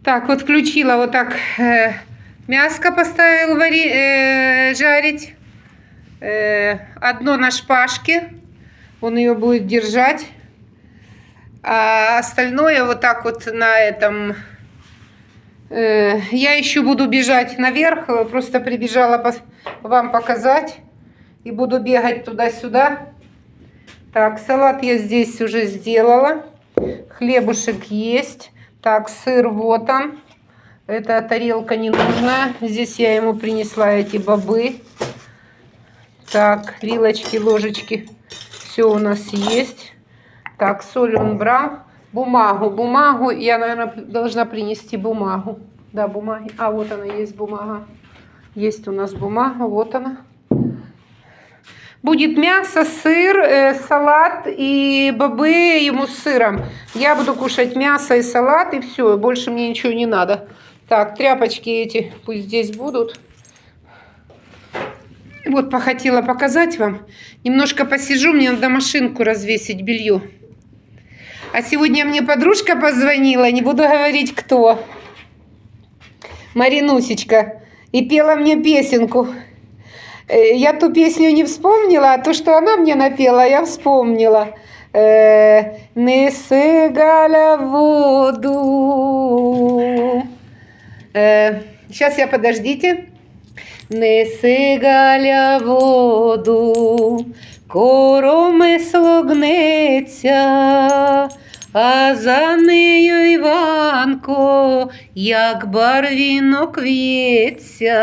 Так, вот включила вот так, мяско поставил жарить. Одно на шпажке, он ее будет держать. А остальное вот так вот на этом. Я еще буду бежать наверх, просто прибежала вам показать. И буду бегать туда-сюда. Так, салат я здесь уже сделала. Хлебушек есть. Так, сыр вот он. Эта тарелка не нужна. Здесь я ему принесла эти бобы. Так, вилочки, ложечки. Все у нас есть. Так, соль он брал. Бумагу. Я, наверное, должна принести бумагу. Да, бумаги. А, вот она, есть бумага. Есть у нас бумага, вот она. Будет мясо, сыр, салат и бобы ему с сыром. Я буду кушать мясо и салат, и все. Больше мне ничего не надо. Так, тряпочки эти пусть здесь будут. Вот хотела показать вам. Немножко посижу, мне надо машинку развесить, белье. А сегодня мне подружка позвонила, не буду говорить кто. Маринусечка. И пела мне песенку. Я ту песню не вспомнила, а то, что она мне напела, я вспомнила. Неси Галя воду. Сейчас я, подождите. Неси Галя воду, коромисло гнеться, а за нею Іванко, як барвінок в'ється.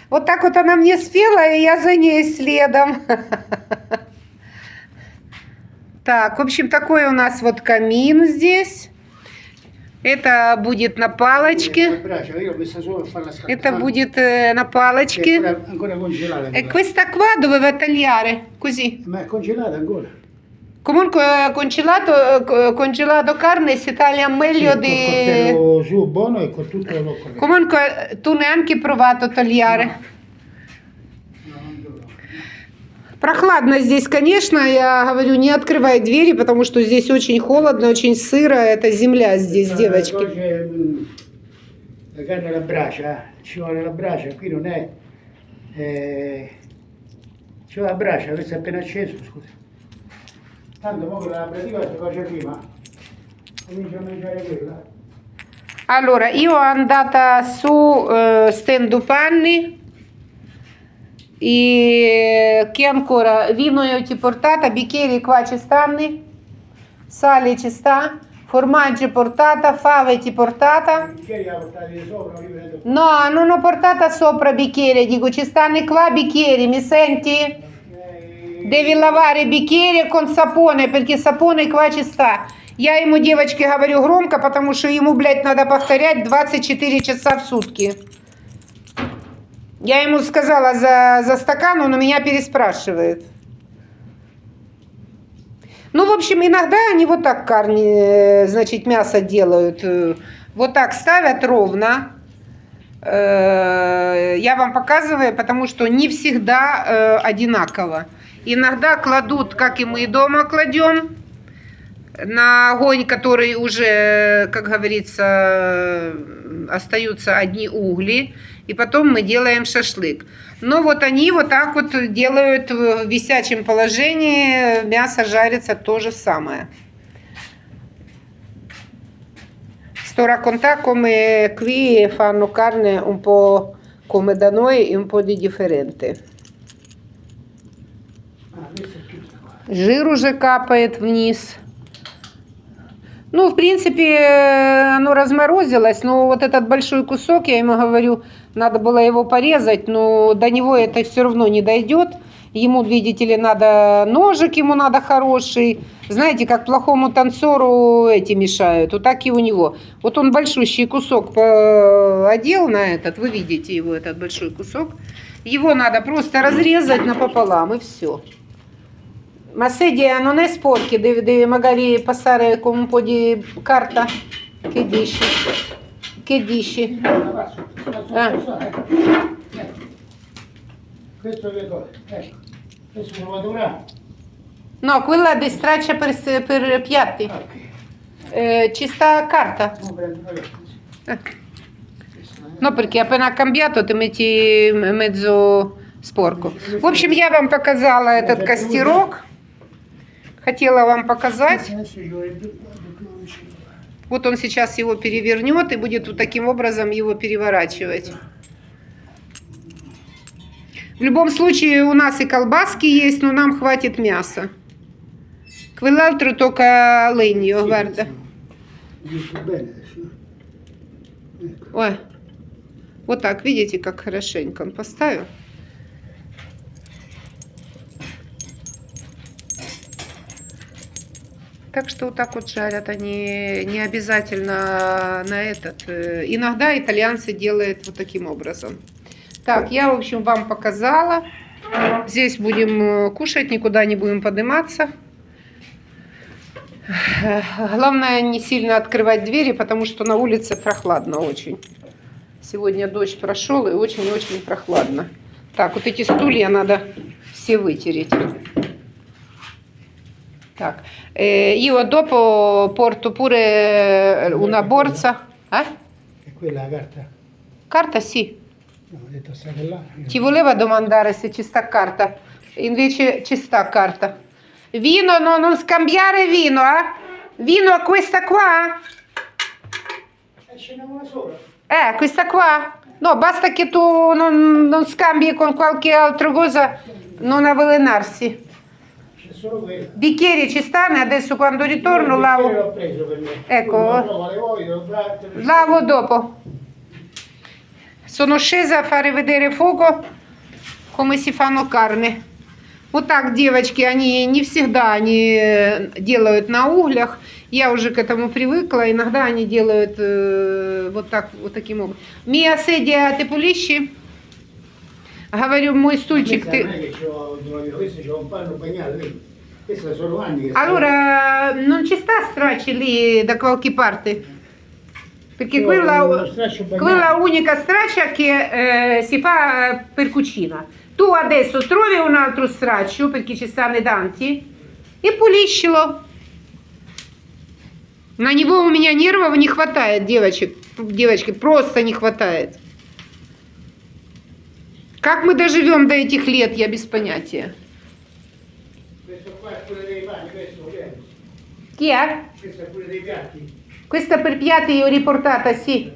Вот так вот она мне спела, и я за ней следом. Так, в общем, такой у нас вот камин здесь. Это будет на палочке. Это будет на pалочке. E questa qua doveva tagliare così. Ma è congelata ancora. Comunque congelato carne si taglia meglio Sì, di... Col su buono e con tutto lo corretto. Comunque tu neanche provato a tagliare. Прохладно здесь, конечно, я говорю, не открывай двери, потому что здесь очень холодно, очень сыро, это земля здесь, девочки. La carne alla brace, ci vuole la brace, qui non è... ci vuole la brace, avesse appena acceso, scusa. Tanto mo che la pratica si faccia prima, comincia a mangiare quella. Allora, io sono andata su stendo panni. E che ancora? Vino io ti portata, bicchieri qua ci stanno, sale ci sta, formaggio portata, fave ti portata. Bicchieri la portati sopra, No, non ho portata sopra bicchieri, dico ci stanno qua bicchieri, mi senti? Devi lavare i bicchieri con sapone, perché sapone qua ci sta. Я ему, девочки, говорю громко, потому что ему, блядь, надо повторять 24 часа в сутки. Я ему сказала за стакан, он у меня переспрашивает. Ну, в общем, иногда они вот так значит, мясо делают. Вот так ставят ровно. Я вам показываю, потому что не всегда одинаково. Иногда кладут, как и мы дома кладем, на огонь, который уже, как говорится, остаются одни угли. И потом мы делаем шашлык. Но вот они вот так вот делают в висячем положении. Мясо жарится то же самое. Sto raccontando come qui fanno carne un po' come da noi e un po' di differente. Жир уже капает вниз. Ну, в принципе, оно разморозилось, но вот этот большой кусок, я ему говорю, надо было его порезать, но до него это все равно не дойдет. Ему, видите ли, надо ножик, ему надо хороший. Знаете, как плохому танцору эти мешают, вот так и у него. Вот он большущий кусок одел на этот, вы видите его, этот большой кусок. Его надо просто разрезать напополам, и все. Ma sedia non è sporchi, devi magari passare con un po' di carta. Che dici? Che dici? Questo che cosa? Ecco, questo lo vado là. No, quella di straccia per piatti. Чиста карta. No, prendo io. No, perché appena cambiato ti metti mezzo sporco. В общем, я вам показала этот костерок. Хотела вам показать. Adesso io il clonici. Вот он сейчас его перевернет и будет вот таким образом его переворачивать. В любом случае у нас и колбаски есть, но нам хватит мяса. Quell'altro tocca legno, guarda. Dico bene adesso. Ecco. Ой. Вот так, видите, как хорошенько он поставил. Так что вот так вот жарят они, не обязательно на этот. Иногда итальянцы делают вот таким образом. Так, я, в общем, вам показала. Здесь будем кушать, никуда не будем подниматься. Главное не сильно открывать двери, потому что на улице прохладно очень. Сегодня дождь прошел и очень-очень прохладно. Так, вот эти стулья надо все вытереть. Так, io dopo porto pure una borsa. È quella la carta? Carta sì. No, ho detto sta là. Ti voleva domandare se ci sta carta. Invece ci sta carta. Vino, no, non scambiare vino, eh? Vino a questa qua? Ce n'è una sola. Questa qua? No, basta che tu non scambi con qualche altra cosa, non avvelenarsi. C'è solo quella. Bicchieri ci stanno e adesso quando ritorno Io lavo. l'ho preso per me. Ecco. No, le voglio, Lavo dopo. Sono scesa a fare vedere fuoco, come si fanno carne. Вот так, девочки, они не всегда они делают на углях. Я уже к этому привыкла. Иногда они делают вот так, вот таким образом. Mia sedia te pulisci? Говорю, мой стульчик Questa non ты... è che questo c'ho un panno bagnato, vedi? Questa sono anni che Allora, non ci sta stracci lì da qualche parte? Perché No, quella, uno straccio bagnato. quella unica straccia che si fa per cucina. Tu adesso trovi un altro straccio, perché ci stanno tanti, и puliscilo. На него у меня нервов не хватает, девочки, просто не хватает. Как мы доживем до этих лет, я без понятия. Questo qua è quello dei panni, questo vedi? Chi è? Questo è quello dei piatti. Questa per piatti io riportata, sì.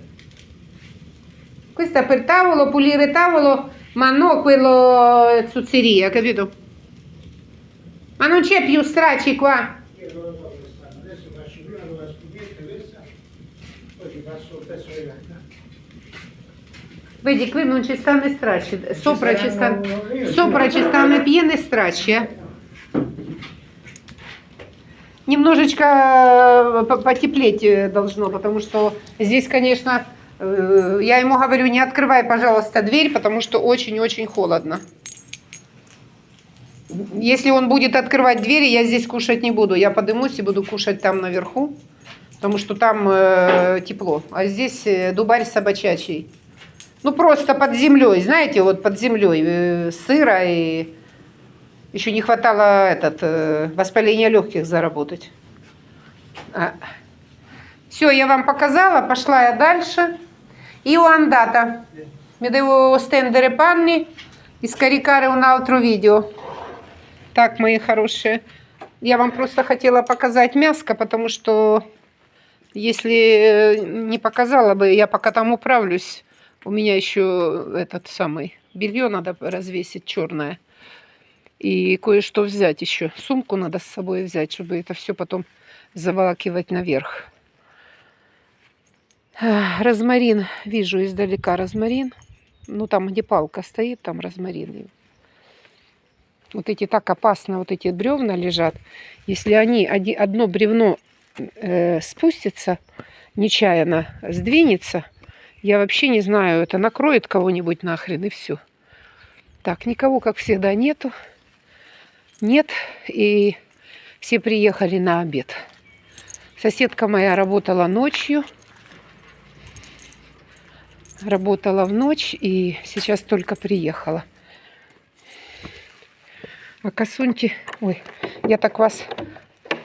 Questa per tavolo, pulire tavolo, ma no quello zuzzeria, capito? Ma non c'è più stracci qua. Io non lo so dove stanno. Adesso faccio prima con la spugghetta questa, poi ci passo il pezzo di carta. Vedi, qui non ci stanno i stracci. Sopra ci stanno, io sopra ci stanno pieni stracci, Немножечко потеплеть должно, потому что здесь, конечно, я ему говорю, не открывай, пожалуйста, дверь, потому что очень-очень холодно. Если он будет открывать двери, я здесь кушать не буду. Я поднимусь и буду кушать там наверху, потому что там тепло. А здесь дубарь собачачий. Ну, просто под землей, знаете, вот под землей сыро, и еще не хватало воспаления легких заработать. Все, я вам показала, пошла я дальше. Io andata. Mi devo stendere panni e scaricare un altro video. Так, мои хорошие, я вам просто хотела показать мяско, потому что если не показала бы, я пока там управлюсь. У меня еще белье надо развесить черное. И кое-что взять еще. Сумку надо с собой взять, чтобы это все потом заволакивать наверх. Розмарин. Вижу издалека розмарин. Ну, там, где палка стоит, там розмарин. Вот эти так опасно, вот эти бревна лежат. Если они, одно бревно спустится, нечаянно сдвинется, я вообще не знаю, это накроет кого-нибудь нахрен и все. Так, никого, как всегда, нету. Нет, и все приехали на обед. Соседка моя работала ночью. Работала в ночь и сейчас только приехала. А Косуньте, ой, я так вас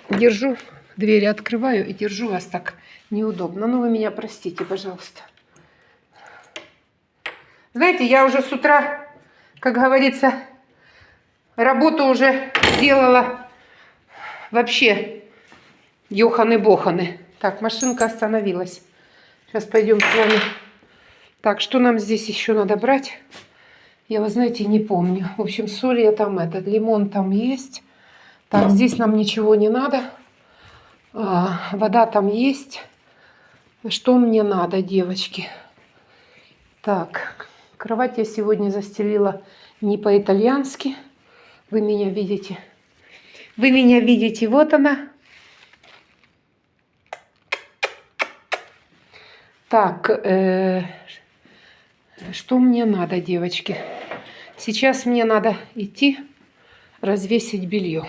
держу, Двери открываю и держу вас так неудобно. Ну, вы меня простите, пожалуйста. Знаете, я уже с утра, как говорится, работу уже сделала вообще ёханы-боханы. Так, машинка остановилась. Сейчас пойдем с вами. Так, что нам здесь еще надо брать? Я, вы знаете, не помню. В общем, соль я там, лимон там есть. Так, здесь нам ничего не надо. Вода там есть. Что мне надо, девочки? Так, кровать я сегодня застелила не по-итальянски. Вы меня видите. Вы меня видите, вот она. Так, что мне надо, девочки? Сейчас мне надо идти развесить белье.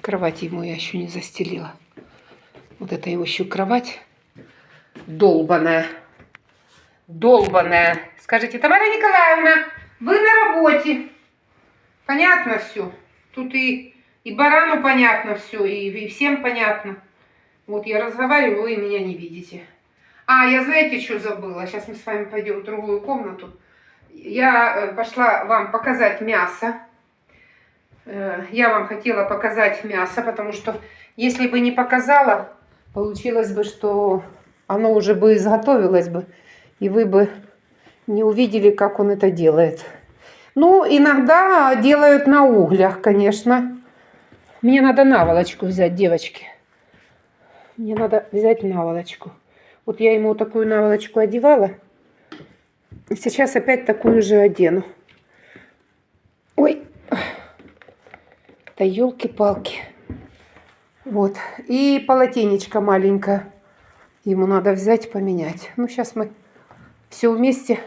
Кровать ему я еще не застелила. Вот это его еще кровать. Долбаная. Долбаная. Скажите, Тамара Николаевна, вы на работе. Понятно все. Тут и барану понятно все, и всем понятно. Вот я разговариваю, вы меня не видите. Я знаете, что забыла? Сейчас мы с вами пойдем в другую комнату. Я пошла вам показать мясо. Я вам хотела показать мясо, потому что если бы не показала, получилось бы, что оно уже бы изготовилось бы, и вы бы не увидели, как он это делает. Ну, иногда делают на углях, конечно. Мне надо наволочку взять, девочки. Мне надо взять наволочку. Вот я ему такую наволочку одевала. И сейчас опять такую же одену. Ой. Да елки-палки. Вот. И полотенечко маленькое. Ему надо взять, поменять. Ну, сейчас мы все вместе.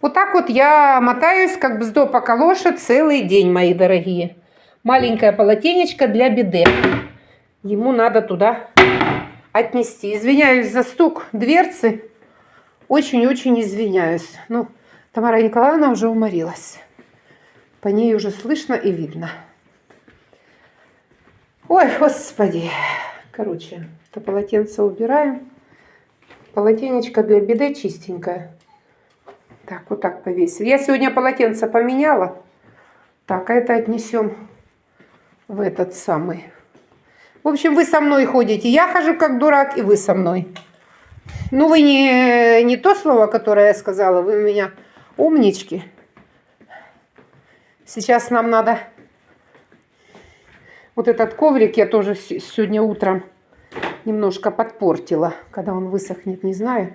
Вот так вот я мотаюсь, как бздо калоша, целый день, мои дорогие. Маленькое полотенечко для биде. Ему надо туда отнести. Извиняюсь за стук дверцы. Очень-очень извиняюсь. Ну, Тамара Николаевна уже уморилась. По ней уже слышно и видно. Ой, господи. Короче, это полотенце убираем. Полотенечко для биде чистенькое. Так, вот так повесим. Я сегодня полотенце поменяла. Так, а это отнесем в этот самый. В общем, вы со мной ходите. Я хожу как дурак, и вы со мной. Ну, вы не то слово, которое я сказала. Вы у меня умнички. Сейчас нам надо... Вот этот коврик я тоже сегодня утром немножко подпортила. Когда он высохнет, не знаю.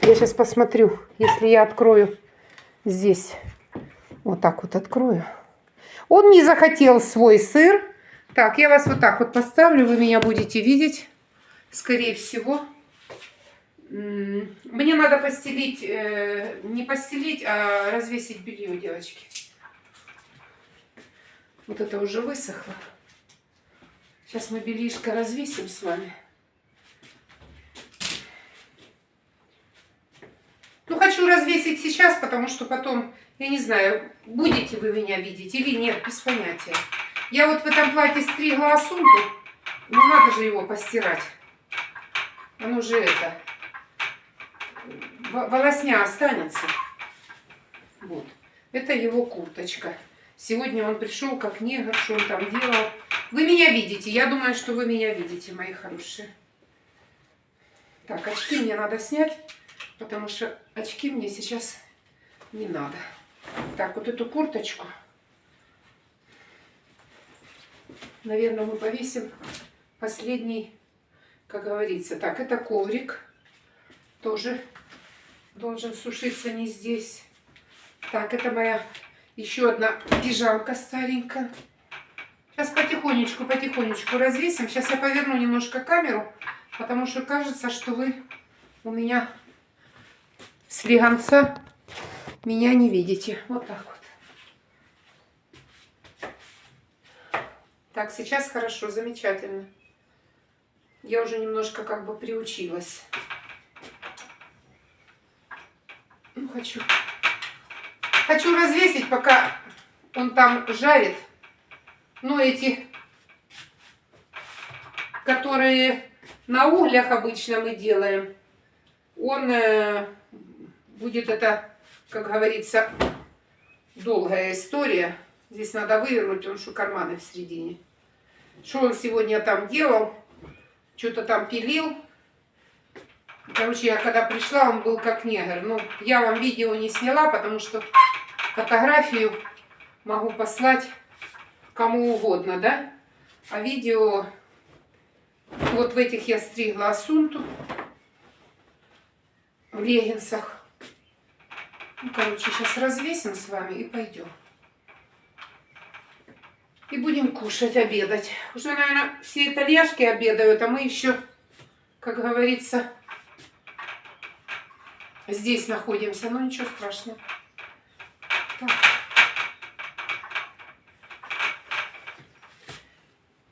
Я сейчас посмотрю, если я открою здесь. Вот так вот открою. Он не захотел свой сыр. Так, я вас вот так вот поставлю. Вы меня будете видеть. Скорее всего. Мне надо постелить, не постелить, а развесить белье, девочки. Вот это уже высохло. Сейчас мы бельишко развесим с вами. Ну, хочу развесить сейчас, потому что потом, я не знаю, будете вы меня видеть или нет, без понятия. Я вот в этом платье стригла Асунту, но надо же его постирать. Оно же это, волосня останется. Вот. Это его курточка. Сегодня он пришел как негр, что он там делал. Вы меня видите, я думаю, что вы меня видите, мои хорошие. Так, очки мне надо снять, потому что очки мне сейчас не надо. Так, вот эту курточку, наверное, мы повесим последний, как говорится. Так, это коврик, тоже должен сушиться не здесь. Так, это моя еще одна пижамка старенькая. Сейчас потихонечку развесим. Сейчас я поверну немножко камеру, потому что кажется, что вы у меня слегонца меня не видите. Вот так вот. Так, сейчас хорошо, замечательно. Я уже немножко как бы приучилась. Ну, хочу развесить, пока он там жарит. Ну, эти, которые на углях обычно мы делаем, он будет это, как говорится, долгая история. Здесь надо вывернуть, потому что карманы в середине. Что он сегодня там делал? Что-то там пилил. Короче, я когда пришла, он был как негр. Ну, я вам видео не сняла, потому что фотографию могу послать кому угодно, да? А видео... Вот в этих я стригла Асунту. В леггинсах. Ну, короче, сейчас развесим с вами и пойдем. И будем кушать, обедать. Уже, наверное, все итальяшки обедают, а мы еще, как говорится, здесь находимся. Но ничего страшного. Так.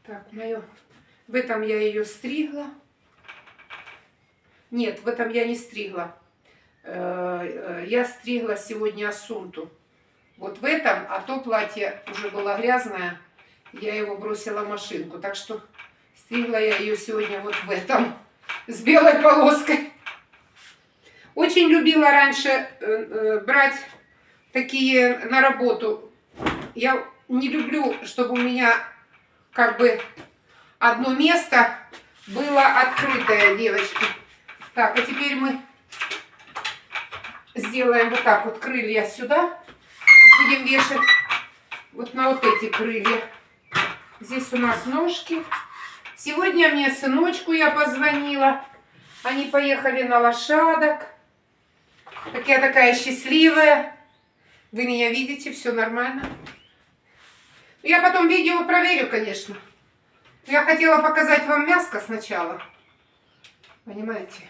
Так, мое... В этом я ее стригла. Нет, в этом я не стригла. Я стригла сегодня Асунту. Вот в этом, а то платье уже было грязное. Я его бросила в машинку. Так что стригла я ее сегодня вот в этом. С белой полоской. Очень любила раньше брать такие на работу. Я не люблю, чтобы у меня как бы одно место было открытое, девочки. Так, а теперь мы сделаем вот так вот крылья сюда. Будем вешать вот на вот эти крылья. Здесь у нас ножки. Сегодня мне сыночку я позвонила. Они поехали на лошадок. Так я такая счастливая. Вы меня видите, все нормально. Я потом видео проверю, конечно. Я хотела показать вам мяско сначала. Понимаете?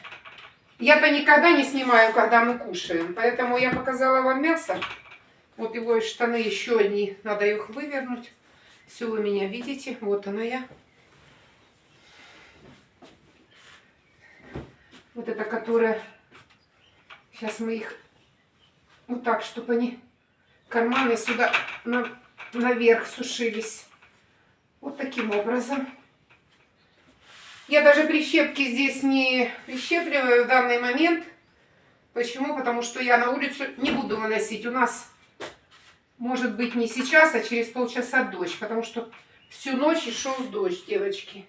Я-то никогда не снимаю, когда мы кушаем. Поэтому я показала вам мясо. Вот его штаны еще одни. Надо их вывернуть. Все, вы меня видите. Вот она я. Вот это, которая... Сейчас мы их вот так, чтобы они карманы сюда наверх сушились. Вот таким образом. Я даже прищепки здесь не прищепливаю в данный момент. Почему? Потому что я на улицу не буду выносить. У нас может быть не сейчас, а через полчаса дождь. Потому что всю ночь и шел дождь, девочки.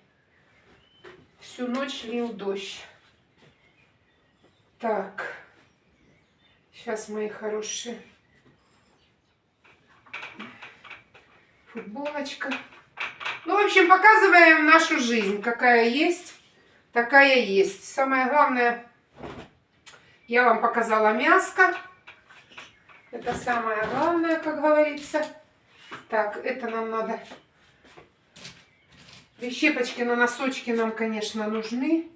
Всю ночь лил дождь. Так. Сейчас, мои хорошие. Футболочка. Ну, в общем, показываем нашу жизнь. Какая есть, такая есть. Самое главное, я вам показала мяско. Это самое главное, как говорится. Так, это нам надо... Прищепочки на носочки нам, конечно, нужны.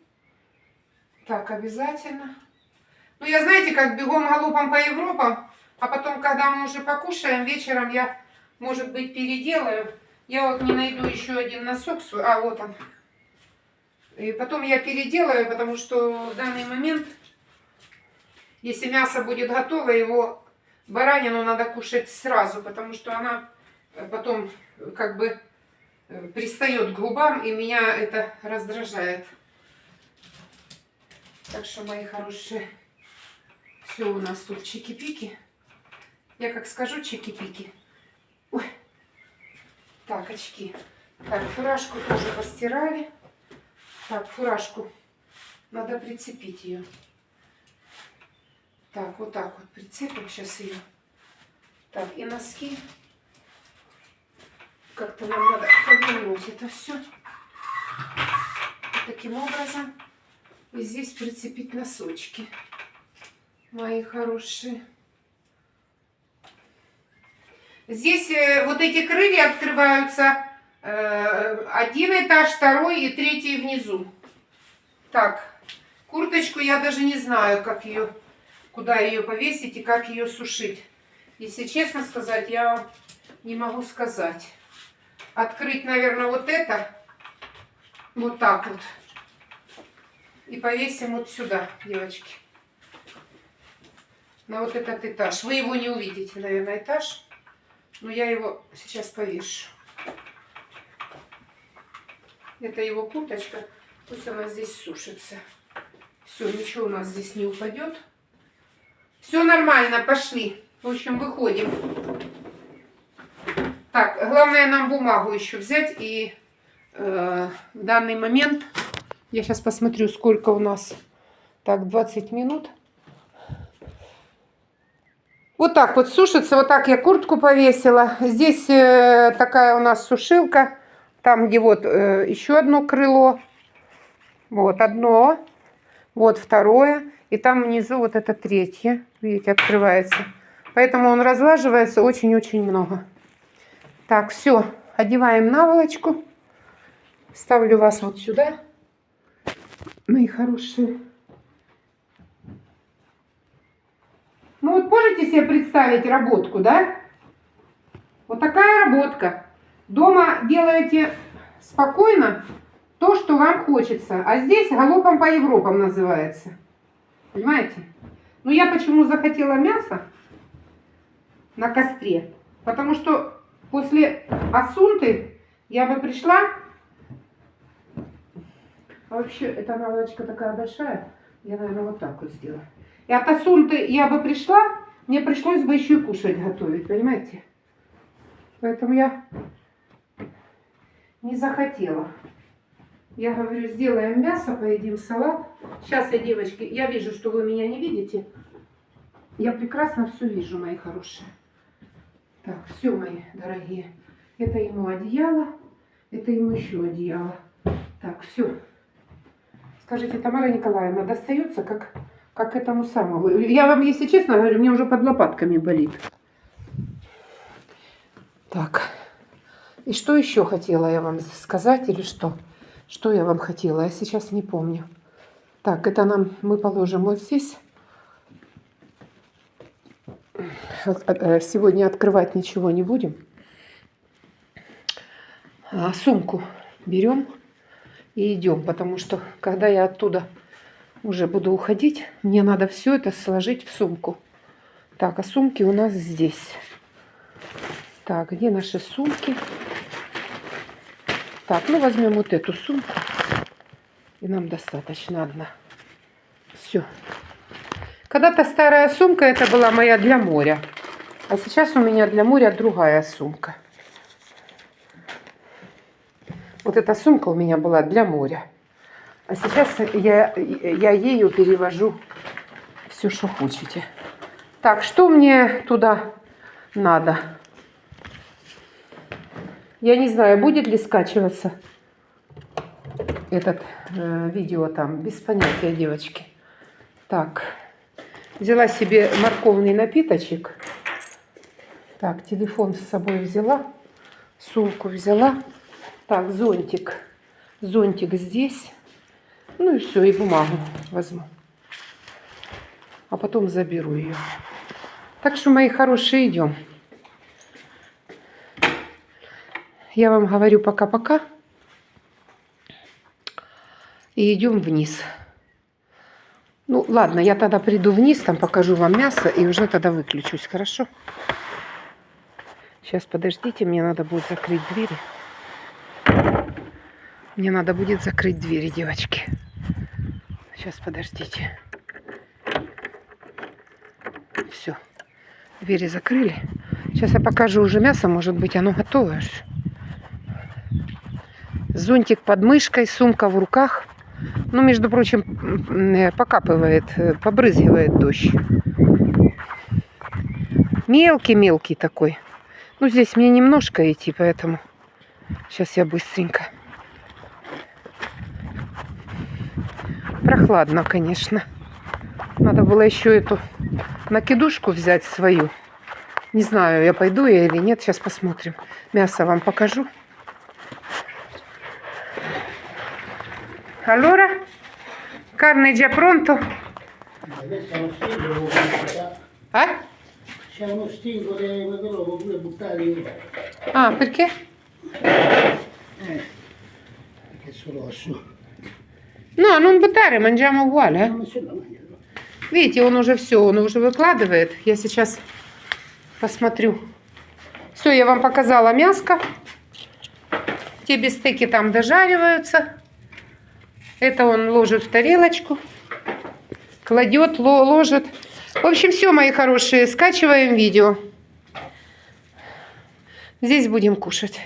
Так, обязательно. Ну, я, знаете, как бегом галопом по Европам. А потом, когда мы уже покушаем, вечером я, может быть, переделаю. Я вот не найду еще один носок свой. А, вот он. И потом я переделаю, потому что в данный момент, если мясо будет готово, его баранину надо кушать сразу, потому что она потом как бы пристает к губам, и меня это раздражает. Так что, мои хорошие, все у нас тут чики-пики. Я как скажу чики-пики. Ой. Так, очки. Так, фуражку тоже постирали. Так, фуражку. Надо прицепить ее. Так, вот так вот прицепим сейчас ее. Так, и носки. Как-то нам надо повернуть это все. Вот таким образом. И здесь прицепить носочки. Мои хорошие. Здесь вот эти крылья открываются. Один этаж, второй и третий внизу. Так, курточку я даже не знаю, как ее, куда ее повесить и как ее сушить. Если честно сказать, я вам не могу сказать. Открыть, наверное, вот это. Вот так вот. И повесим вот сюда, девочки. На вот этот этаж. Вы его не увидите, наверное, этаж. Но я его сейчас повешу. Это его курточка. Пусть она здесь сушится. Все, ничего у нас здесь не упадет. Все нормально, пошли. В общем, выходим. Так, главное нам бумагу еще взять. И в данный момент я сейчас посмотрю, сколько у нас. Так, 20 минут. Вот так вот сушится. Вот так я куртку повесила. Здесь такая у нас сушилка. Там, где вот еще одно крыло. Вот одно. Вот второе. И там внизу вот это третье. Видите, открывается. Поэтому он разлаживается очень-очень много. Так, все. Одеваем наволочку. Ставлю вас вот сюда. Мои хорошие. Ну вот можете себе представить работку, да? Вот такая работка. Дома делаете спокойно то, что вам хочется. А здесь галопом по Европам называется. Понимаете? Ну я почему захотела мясо на костре? Потому что после Асунты я бы пришла... А вообще эта наволочка такая большая. Я, наверное, вот так вот сделаю. И от Асунты я бы пришла, мне пришлось бы еще и кушать готовить, понимаете? Поэтому я не захотела. Я говорю, сделаем мясо, поедим салат. Сейчас я, девочки, я вижу, что вы меня не видите. Я прекрасно все вижу, мои хорошие. Так, все, мои дорогие. Это ему одеяло, это ему еще одеяло. Так, все. Скажите, Тамара Николаевна, достается как этому самому? Я вам, если честно говорю, мне уже под лопатками болит. Так. И что еще хотела я вам сказать или что? Что я вам хотела? Я сейчас не помню. Так, это мы положим вот здесь. Сегодня открывать ничего не будем. Сумку берем и идем, потому что когда я оттуда уже буду уходить, мне надо все это сложить в сумку. Так, а сумки у нас здесь. Так, где наши сумки? Так, ну возьмем вот эту сумку. И нам достаточно одна. Все. Когда-то старая сумка, это была моя для моря. А сейчас у меня для моря другая сумка. Вот эта сумка у меня была для моря. А сейчас я ею перевожу все, что хотите. Так, что мне туда надо? Я не знаю, будет ли скачиваться этот видео там. Без понятия, девочки. Так, взяла себе морковный напиточек. Так, телефон с собой взяла. Сумку взяла. Так, зонтик. Зонтик здесь. Ну и все, и бумагу возьму. А потом заберу ее. Так что, мои хорошие, идем. Я вам говорю пока-пока. И идем вниз. Ну, ладно, я тогда приду вниз, там покажу вам мясо и уже тогда выключусь, хорошо? Сейчас, подождите, мне надо будет закрыть двери. Мне надо будет закрыть двери, девочки. Сейчас, подождите. Все. Двери закрыли. Сейчас я покажу уже мясо, может быть, оно готовое. Зонтик под мышкой, сумка в руках. Ну, между прочим, покапывает, побрызгивает дождь. Мелкий-мелкий такой. Ну, здесь мне немножко идти, поэтому сейчас я быстренько. Прохладно, конечно. Надо было еще эту накидушку взять свою. Не знаю, я пойду я или нет. Сейчас посмотрим. Мясо вам покажу. Allora, carne già pronto? C'è uno stinco che quello può pure buttare lì. Ah, perché? Che solo lassù. No, non buttare, mangiamo uguale. Non se lo mangia. Видите, он уже все, он уже выкладывает. Я сейчас посмотрю. Все, я вам показала мяско. Те бифстеки там дожариваются. Это он ложит в тарелочку. Кладет, ложит. В общем, все, мои хорошие, скачиваем видео. Здесь будем кушать.